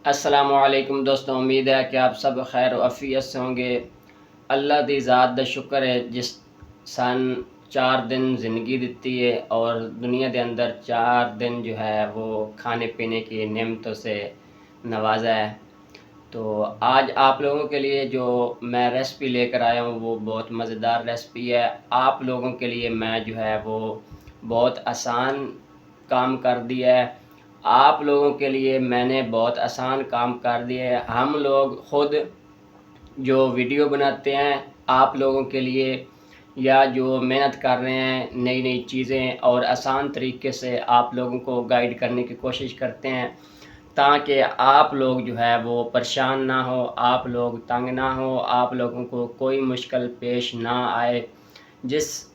अस्सलामुअलैकुम दोस्तों, उम्मीद है कि आप सब खैर आफियत से होंगे। अल्लाह दी ज़ात दा शुक्र है जिस सन 4 दिन ज़िंदगी दिती है और दुनिया के अंदर 4 दिन जो है वो खाने पीने की नेमतों से नवाजा है। तो आज आप लोगों के लिए जो मैं रेसिपी लेकर आया हूँ वो बहुत मज़ेदार रेसिपी है। आप लोगों के लिए मैं जो है वो बहुत आसान काम कर दिया है। आप लोगों के लिए मैंने बहुत आसान काम कर दिया है। हम लोग ख़ुद जो वीडियो बनाते हैं आप लोगों के लिए या जो मेहनत कर रहे हैं नई नई चीज़ें और आसान तरीके से आप लोगों को गाइड करने की कोशिश करते हैं ताकि आप लोग जो है वो परेशान ना हो, आप लोग तंग ना हो, आप लोगों को कोई मुश्किल पेश ना आए। जिस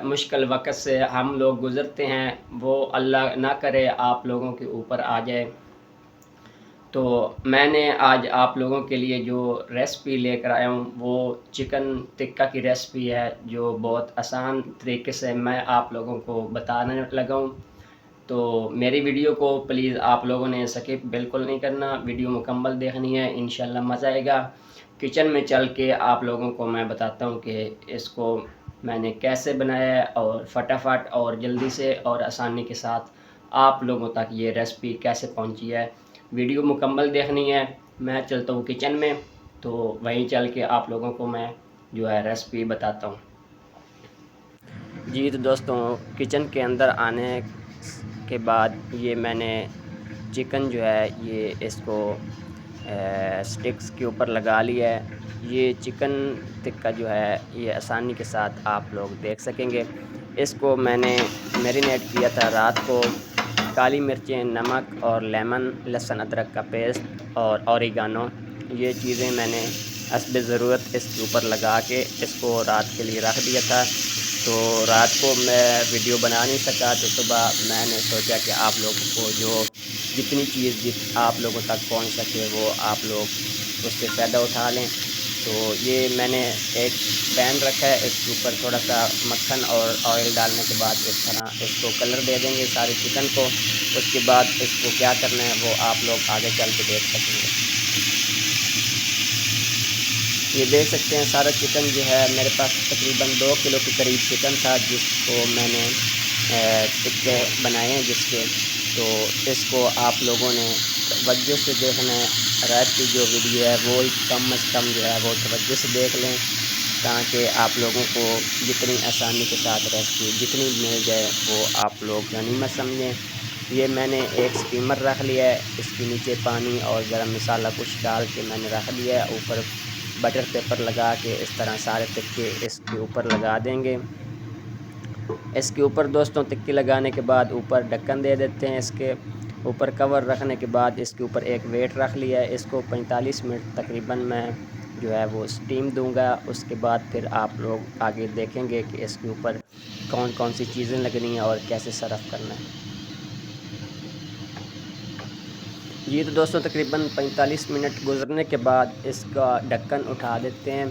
मुश्किल वक़्त से हम लोग गुज़रते हैं वो अल्लाह ना करे आप लोगों के ऊपर आ जाए। तो मैंने आज आप लोगों के लिए जो रेसिपी लेकर आया हूँ वो चिकन टिक्का की रेसिपी है जो बहुत आसान तरीके से मैं आप लोगों को बताने लगा हूँ। तो मेरी वीडियो को प्लीज़ आप लोगों ने स्किप बिल्कुल नहीं करना, वीडियो मुकम्मल देखनी है, इंशाल्लाह मज़ा आएगा। किचन में चल के आप लोगों को मैं बताता हूँ कि इसको मैंने कैसे बनाया है और फटाफट और जल्दी से और आसानी के साथ आप लोगों तक ये रेसिपी कैसे पहुँची है। वीडियो मुकम्मल देखनी है। मैं चलता हूँ किचन में, तो वहीं चल के आप लोगों को मैं जो है रेसिपी बताता हूँ। जी तो दोस्तों, किचन के अंदर आने के बाद ये मैंने चिकन जो है ये इसको स्टिक्स के ऊपर लगा लिया है। ये चिकन टिक्का जो है ये आसानी के साथ आप लोग देख सकेंगे। इसको मैंने मैरिनेट किया था रात को। काली मिर्चें, नमक और लेमन, लहसुन अदरक का पेस्ट और ऑरिगानो, ये चीज़ें मैंने हस्ब ज़रूरत इसके ऊपर लगा के इसको रात के लिए रख दिया था। तो रात को मैं वीडियो बना नहीं सका तो सुबह मैंने सोचा कि आप लोगों को जो जितनी चीज़ आप लोगों तक पहुंच सके वो आप लोग उससे फ़ायदा उठा लें। तो ये मैंने एक पैन रखा है, इसके ऊपर थोड़ा सा मक्खन और ऑयल डालने के बाद इस तरह इसको कलर दे देंगे सारे चिकन को। उसके बाद इसको क्या करना है वो आप लोग आगे चल के देख सकेंगे। ये देख सकते हैं सारा चिकन जो है मेरे पास तकरीबन 2 किलो के करीब चिकन था जिसको मैंने टिक्के बनाए हैं जिसके। तो इसको आप लोगों ने तवज्जो से देखना है। रात की जो वीडियो है वो कम से कम जो है वो तवज्जो से देख लें ताकि आप लोगों को जितनी आसानी के साथ रेसिपी जितनी मिल जाए वो आप लोग गनीमत समझें। ये मैंने एक स्टीमर रख लिया है, इसके नीचे पानी और गरम मसाला कुछ डाल के मैंने रख लिया है। ऊपर बटर पेपर लगा के इस तरह सारे टिक्के इसके ऊपर लगा देंगे। इसके ऊपर दोस्तों टिक्की लगाने के बाद ऊपर ढक्कन दे देते हैं। इसके ऊपर कवर रखने के बाद इसके ऊपर एक वेट रख लिया है। इसको 45 मिनट तकरीबन मैं जो है वो स्टीम दूंगा। उसके बाद फिर आप लोग आगे देखेंगे कि इसके ऊपर कौन कौन सी चीज़ें लगनी है और कैसे सर्व करना है। ये तो दोस्तों तकरीबन 45 मिनट गुजरने के बाद इसका ढक्कन उठा देते हैं।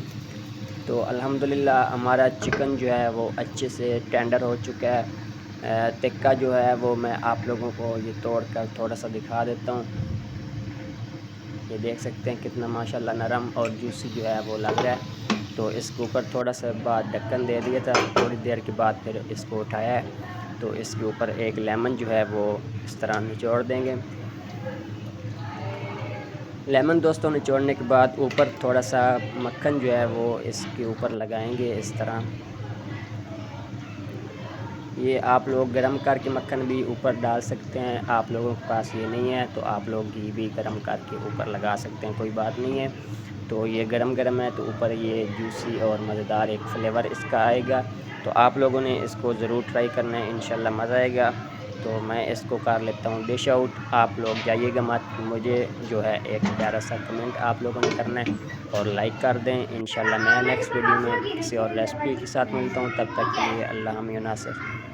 तो अल्हम्दुलिल्लाह हमारा चिकन जो है वो अच्छे से टेंडर हो चुका है। टिक्का जो है वो मैं आप लोगों को ये तोड़ कर थोड़ा सा दिखा देता हूँ। ये देख सकते हैं कितना माशाल्लाह नरम और जूसी जो है वो लग रहा है। तो इसके ऊपर थोड़ा सा बाद ढक्कन दे दिया था, थोड़ी देर के बाद फिर इसको उठाया है। तो इसके ऊपर एक लेमन जो है वो इस तरह निचोड़ देंगे। लेमन दोस्तों निचोड़ने के बाद ऊपर थोड़ा सा मक्खन जो है वो इसके ऊपर लगाएंगे इस तरह। ये आप लोग गरम करके मक्खन भी ऊपर डाल सकते हैं। आप लोगों के पास ये नहीं है तो आप लोग घी भी गरम करके ऊपर लगा सकते हैं, कोई बात नहीं है। तो ये गरम गरम है तो ऊपर ये जूसी और मज़ेदार एक फ्लेवर इसका आएगा। तो आप लोगों ने इसको ज़रूर ट्राई करना है, इंशाल्लाह मज़ा आएगा। तो मैं इसको कर लेता हूँ डिश आउट। आप लोग जाइएगा मत, मुझे जो है एक प्यारा सा कमेंट आप लोगों ने करना है और लाइक कर दें। इंशाल्लाह मैं नेक्स्ट वीडियो में किसी और रेसिपी के साथ मिलता हूँ, तब तक के लिए अल्लाह हम नासिर।